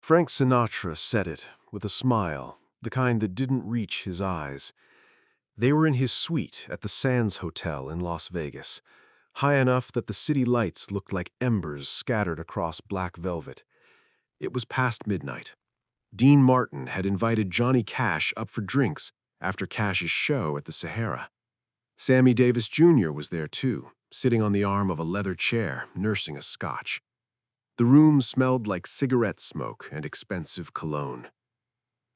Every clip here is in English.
Frank Sinatra said it with a smile, the kind that didn't reach his eyes. They were in his suite at the Sands Hotel in Las Vegas, high enough that the city lights looked like embers scattered across black velvet. It was past midnight. Dean Martin had invited Johnny Cash up for drinks after Cash's show at the Sahara. Sammy Davis Jr. was there too, sitting on the arm of a leather chair, nursing a scotch. The room smelled like cigarette smoke and expensive cologne.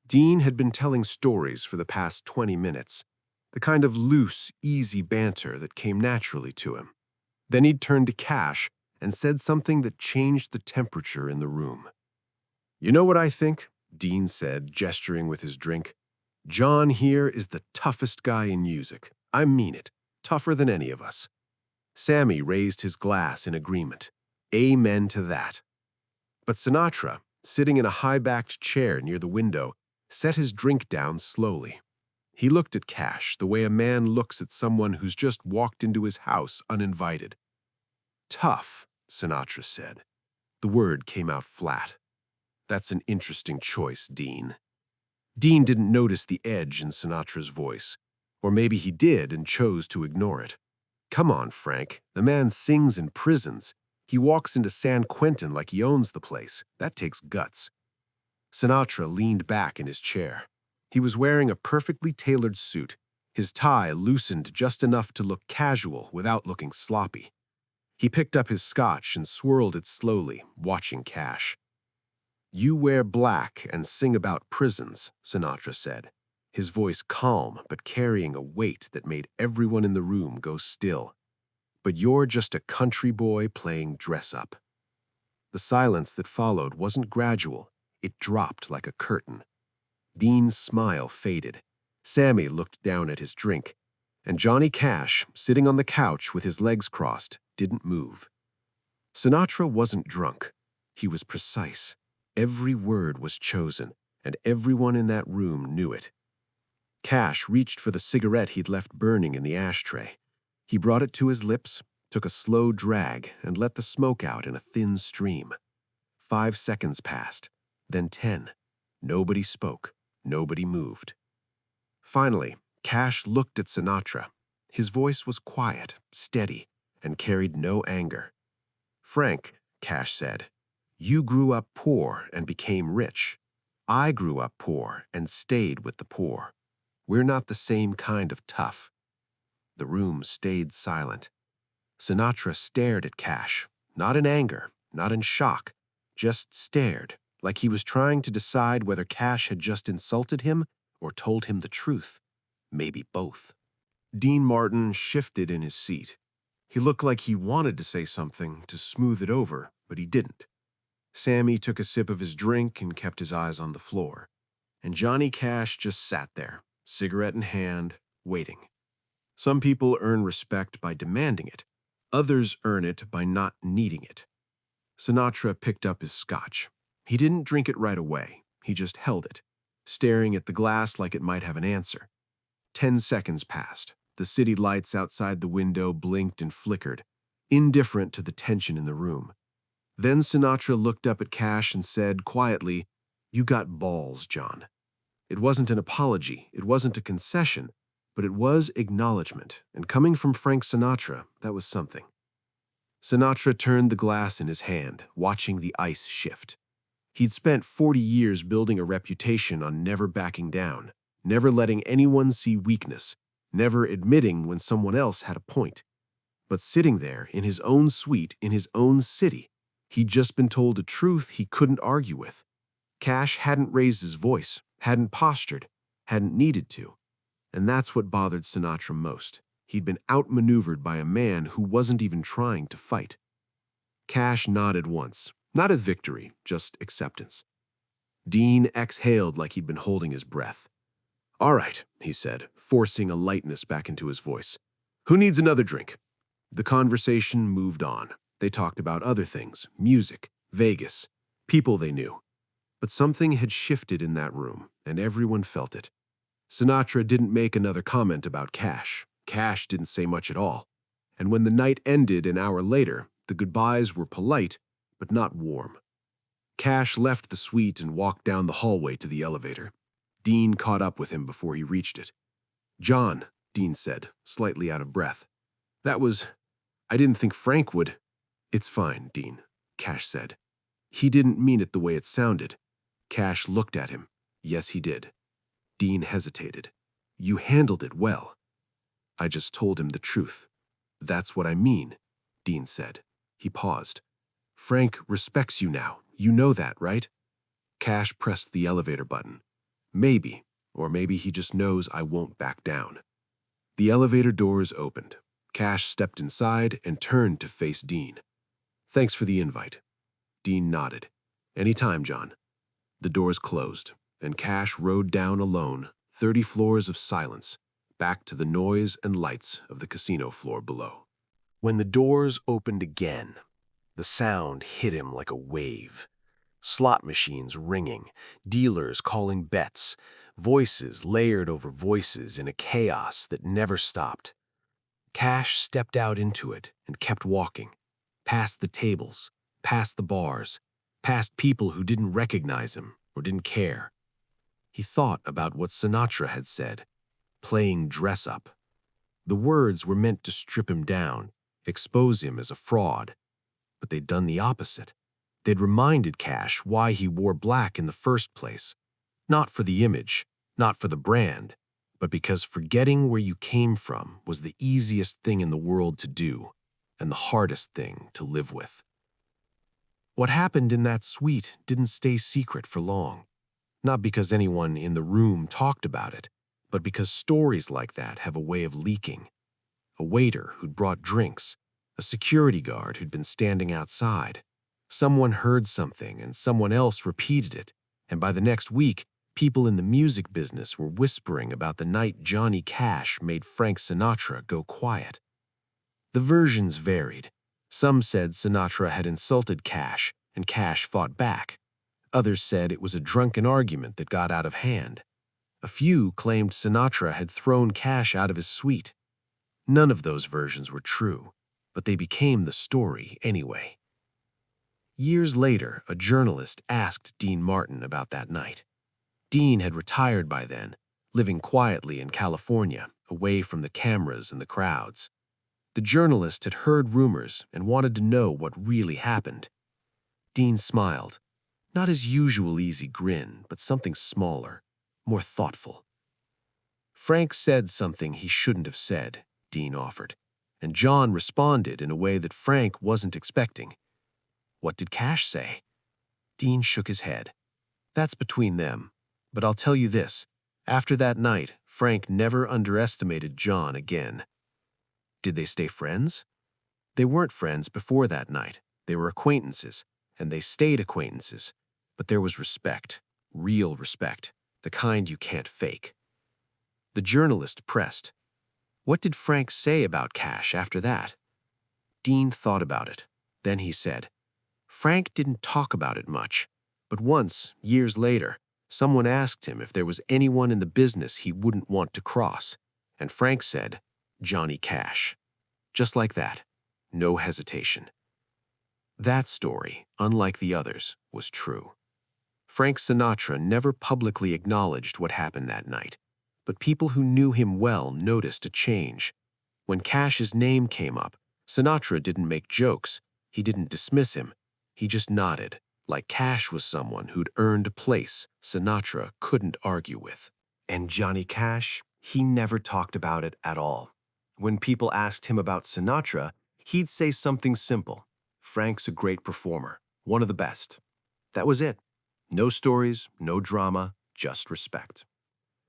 Dean had been telling stories for the past 20 minutes, the kind of loose, easy banter that came naturally to him. Then he'd turned to Cash and said something that changed the temperature in the room. "You know what I think?" Dean said, gesturing with his drink. "John here is the toughest guy in music. I mean it, tougher than any of us." Sammy raised his glass in agreement. Amen to that. But Sinatra, sitting in a high-backed chair near the window, set his drink down slowly. He looked at Cash the way a man looks at someone who's just walked into his house uninvited. "Tough," Sinatra said. The word came out flat. "That's an interesting choice, Dean." Dean didn't notice the edge in Sinatra's voice, or maybe he did and chose to ignore it. "Come on, Frank, the man sings in prisons. He walks into San Quentin like he owns the place. That takes guts." Sinatra leaned back in his chair. He was wearing a perfectly tailored suit, his tie loosened just enough to look casual without looking sloppy. He picked up his scotch and swirled it slowly, watching Cash. "You wear black and sing about prisons," Sinatra said, his voice calm but carrying a weight that made everyone in the room go still. "But you're just a country boy playing dress-up." The silence that followed wasn't gradual. It dropped like a curtain. Dean's smile faded. Sammy looked down at his drink, and Johnny Cash, sitting on the couch with his legs crossed, didn't move. Sinatra wasn't drunk. He was precise. Every word was chosen, and everyone in that room knew it. Cash reached for the cigarette he'd left burning in the ashtray. He brought it to his lips, took a slow drag, and let the smoke out in a thin stream. 5 seconds passed, then 10. Nobody spoke. Nobody moved. Finally, Cash looked at Sinatra. His voice was quiet, steady, and carried no anger. "Frank," Cash said, "you grew up poor and became rich. I grew up poor and stayed with the poor. We're not the same kind of tough." The room stayed silent. Sinatra stared at Cash, not in anger, not in shock, just stared, like he was trying to decide whether Cash had just insulted him or told him the truth. Maybe both. Dean Martin shifted in his seat. He looked like he wanted to say something to smooth it over, but he didn't. Sammy took a sip of his drink and kept his eyes on the floor. And Johnny Cash just sat there, cigarette in hand, waiting. Some people earn respect by demanding it. Others earn it by not needing it. Sinatra picked up his scotch. He didn't drink it right away. He just held it, staring at the glass like it might have an answer. 10 seconds passed. The city lights outside the window blinked and flickered, indifferent to the tension in the room. Then Sinatra looked up at Cash and said quietly, "You got balls, John." It wasn't an apology, it wasn't a concession, but it was acknowledgement, and coming from Frank Sinatra, that was something. Sinatra turned the glass in his hand, watching the ice shift. He'd spent 40 years building a reputation on never backing down, never letting anyone see weakness, never admitting when someone else had a point. But sitting there in his own suite, in his own city, he'd just been told a truth he couldn't argue with. Cash hadn't raised his voice, hadn't postured, hadn't needed to. And that's what bothered Sinatra most. He'd been outmaneuvered by a man who wasn't even trying to fight. Cash nodded once, not at victory, just acceptance. Dean exhaled like he'd been holding his breath. "All right," he said, forcing a lightness back into his voice. "Who needs another drink?" The conversation moved on. They talked about other things, music, Vegas, people they knew. But something had shifted in that room, and everyone felt it. Sinatra didn't make another comment about Cash. Cash didn't say much at all. And when the night ended an hour later, the goodbyes were polite, but not warm. Cash left the suite and walked down the hallway to the elevator. Dean caught up with him before he reached it. "John," Dean said, slightly out of breath. I didn't think Frank would." "It's fine, Dean," Cash said. "He didn't mean it the way it sounded." Cash looked at him. "Yes, he did." Dean hesitated. "You handled it well." "I just told him the truth." "That's what I mean," Dean said. He paused. "Frank respects you now. You know that, right?" Cash pressed the elevator button. "Maybe, or maybe he just knows I won't back down." The elevator doors opened. Cash stepped inside and turned to face Dean. "Thanks for the invite." Dean nodded. "Anytime, John." The doors closed, and Cash rode down alone, 30 floors of silence, back to the noise and lights of the casino floor below. When the doors opened again, the sound hit him like a wave. Slot machines ringing, dealers calling bets, voices layered over voices in a chaos that never stopped. Cash stepped out into it and kept walking, past the tables, past the bars, past people who didn't recognize him or didn't care. He thought about what Sinatra had said, playing dress up. The words were meant to strip him down, expose him as a fraud. But they'd done the opposite. They'd reminded Cash why he wore black in the first place. Not for the image, not for the brand, but because forgetting where you came from was the easiest thing in the world to do and the hardest thing to live with. What happened in that suite didn't stay secret for long. Not because anyone in the room talked about it, but because stories like that have a way of leaking. A waiter who'd brought drinks, a security guard who'd been standing outside. Someone heard something and someone else repeated it, and by the next week, people in the music business were whispering about the night Johnny Cash made Frank Sinatra go quiet. The versions varied. Some said Sinatra had insulted Cash, and Cash fought back. Others said it was a drunken argument that got out of hand. A few claimed Sinatra had thrown Cash out of his suite. None of those versions were true, but they became the story anyway. Years later, a journalist asked Dean Martin about that night. Dean had retired by then, living quietly in California, away from the cameras and the crowds. The journalist had heard rumors and wanted to know what really happened. Dean smiled. Not his usual easy grin, but something smaller, more thoughtful. "Frank said something he shouldn't have said," Dean offered, and John responded in a way that Frank wasn't expecting. "What did Cash say?" Dean shook his head. "That's between them. But I'll tell you this. After that night, Frank never underestimated John again." Did they stay friends? They weren't friends before that night. They were acquaintances, and they stayed acquaintances. But there was respect, real respect, the kind you can't fake. The journalist pressed. "What did Frank say about Cash after that?" Dean thought about it. Then he said, "Frank didn't talk about it much, but once, years later, someone asked him if there was anyone in the business he wouldn't want to cross, and Frank said, 'Johnny Cash.' Just like that. No hesitation." That story, unlike the others, was true. Frank Sinatra never publicly acknowledged what happened that night, but people who knew him well noticed a change. When Cash's name came up, Sinatra didn't make jokes. He didn't dismiss him. He just nodded, like Cash was someone who'd earned a place Sinatra couldn't argue with. And Johnny Cash, he never talked about it at all. When people asked him about Sinatra, he'd say something simple. "Frank's a great performer, one of the best." That was it. No stories, no drama, just respect.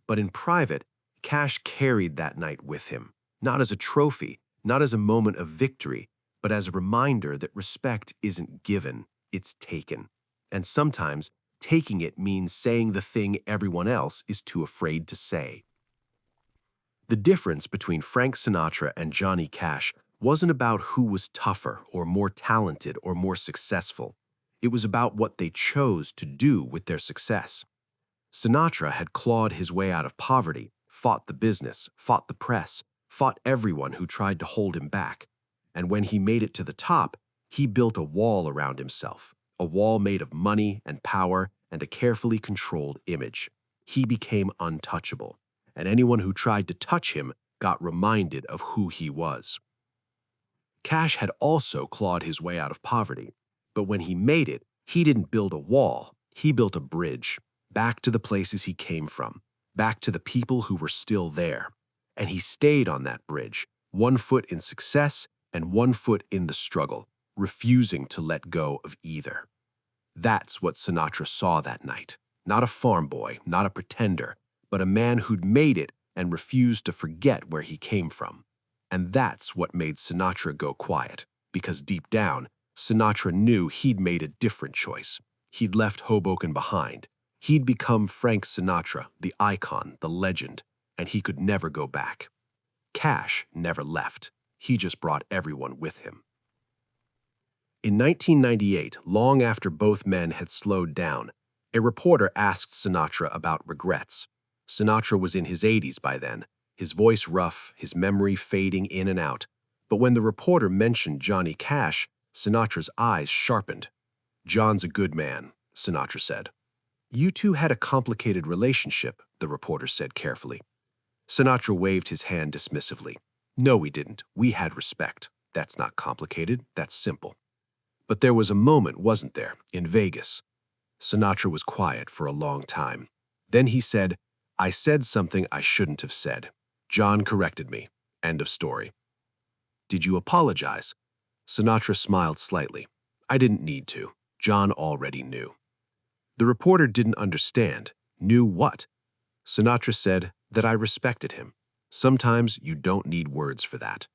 But in private, Cash carried that night with him, not as a trophy, not as a moment of victory, but as a reminder that respect isn't given, it's taken. And sometimes, taking it means saying the thing everyone else is too afraid to say. The difference between Frank Sinatra and Johnny Cash wasn't about who was tougher or more talented or more successful. It was about what they chose to do with their success. Sinatra had clawed his way out of poverty, fought the business, fought the press, fought everyone who tried to hold him back. And when he made it to the top, he built a wall around himself, a wall made of money and power and a carefully controlled image. He became untouchable, and anyone who tried to touch him got reminded of who he was. Cash had also clawed his way out of poverty, but when he made it, he didn't build a wall, he built a bridge, back to the places he came from, back to the people who were still there. And he stayed on that bridge, 1 foot in success and 1 foot in the struggle, refusing to let go of either. That's what Sinatra saw that night. Not a farm boy, not a pretender, but a man who'd made it and refused to forget where he came from. And that's what made Sinatra go quiet, because deep down, Sinatra knew he'd made a different choice. He'd left Hoboken behind. He'd become Frank Sinatra, the icon, the legend, and he could never go back. Cash never left. He just brought everyone with him. In 1998, long after both men had slowed down, a reporter asked Sinatra about regrets. Sinatra was in his 80s by then, his voice rough, his memory fading in and out. But when the reporter mentioned Johnny Cash, Sinatra's eyes sharpened. "John's a good man," Sinatra said. "You two had a complicated relationship," the reporter said carefully. Sinatra waved his hand dismissively. "No, we didn't. We had respect. That's not complicated, that's simple." But there was a moment, wasn't there, in Vegas? Sinatra was quiet for a long time. Then he said, "I said something I shouldn't have said. John corrected me. End of story." "Did you apologize?" Sinatra smiled slightly. "I didn't need to. John already knew." The reporter didn't understand. Knew what? Sinatra said that I respected him. Sometimes you don't need words for that.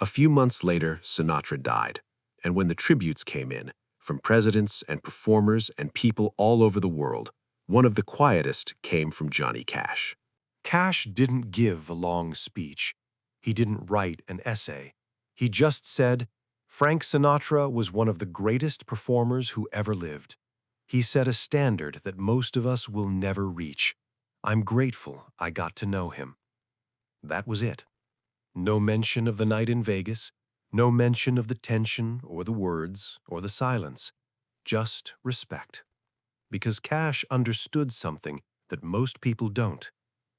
A few months later, Sinatra died. And when the tributes came in, from presidents and performers and people all over the world, one of the quietest came from Johnny Cash. Cash didn't give a long speech. He didn't write an essay. He just said, "Frank Sinatra was one of the greatest performers who ever lived. He set a standard that most of us will never reach. I'm grateful I got to know him." That was it. No mention of the night in Vegas, no mention of the tension or the words or the silence. Just respect. Because Cash understood something that most people don't.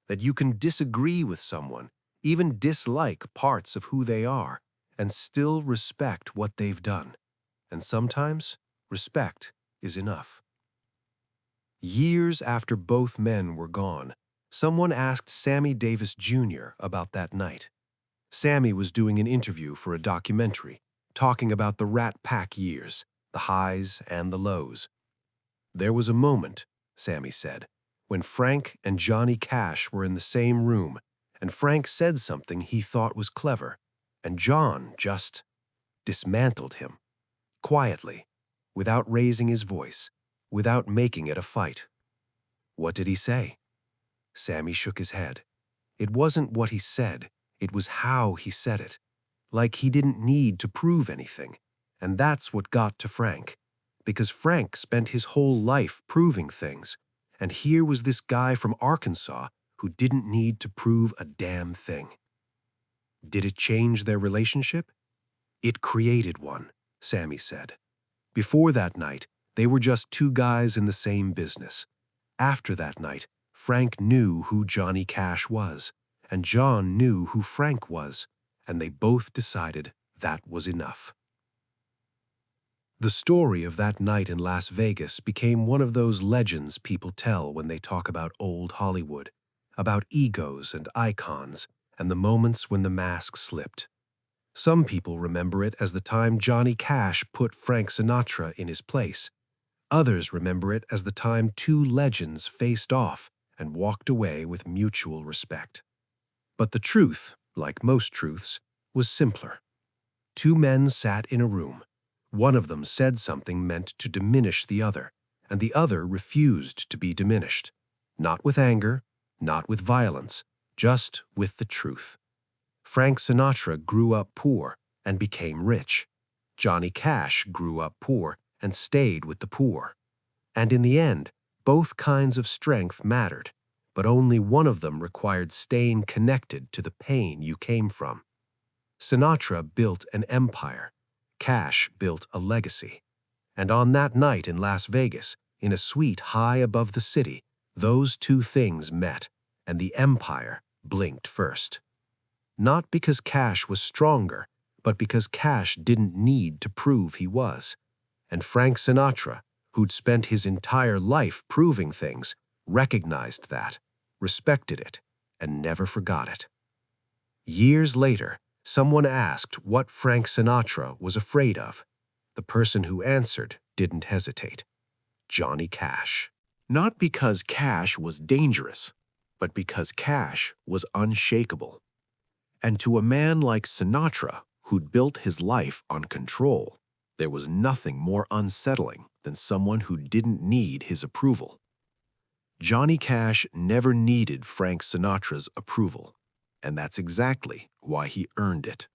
That you can disagree with someone, even dislike parts of who they are, and still respect what they've done. And sometimes, respect is enough. Years after both men were gone, someone asked Sammy Davis Jr. about that night. Sammy was doing an interview for a documentary, talking about the Rat Pack years, the highs and the lows. "There was a moment," Sammy said, "when Frank and Johnny Cash were in the same room, and Frank said something he thought was clever, and John just dismantled him, quietly, without raising his voice, without making it a fight." "What did he say?" Sammy shook his head. It wasn't what he said, it was how he said it. Like he didn't need to prove anything. And that's what got to Frank. Because Frank spent his whole life proving things. And here was this guy from Arkansas who didn't need to prove a damn thing. Did it change their relationship? It created one, Sammy said. Before that night, they were just two guys in the same business. After that night, Frank knew who Johnny Cash was, and John knew who Frank was, and they both decided that was enough. The story of that night in Las Vegas became one of those legends people tell when they talk about old Hollywood, about egos and icons, and the moments when the mask slipped. Some people remember it as the time Johnny Cash put Frank Sinatra in his place. Others remember it as the time two legends faced off and walked away with mutual respect. But the truth, like most truths, was simpler. Two men sat in a room. One of them said something meant to diminish the other, and the other refused to be diminished. Not with anger, not with violence, just with the truth. Frank Sinatra grew up poor and became rich. Johnny Cash grew up poor and stayed with the poor. And in the end, both kinds of strength mattered, but only one of them required staying connected to the pain you came from. Sinatra built an empire. Cash built a legacy. And on that night in Las Vegas, in a suite high above the city, those two things met, and the empire blinked first. Not because Cash was stronger, but because Cash didn't need to prove he was. And Frank Sinatra, who'd spent his entire life proving things, recognized that, respected it, and never forgot it. Years later, someone asked what Frank Sinatra was afraid of. The person who answered didn't hesitate. Johnny Cash. Not because Cash was dangerous, but because Cash was unshakable. And to a man like Sinatra, who'd built his life on control, there was nothing more unsettling than someone who didn't need his approval. Johnny Cash never needed Frank Sinatra's approval, and that's exactly why he earned it.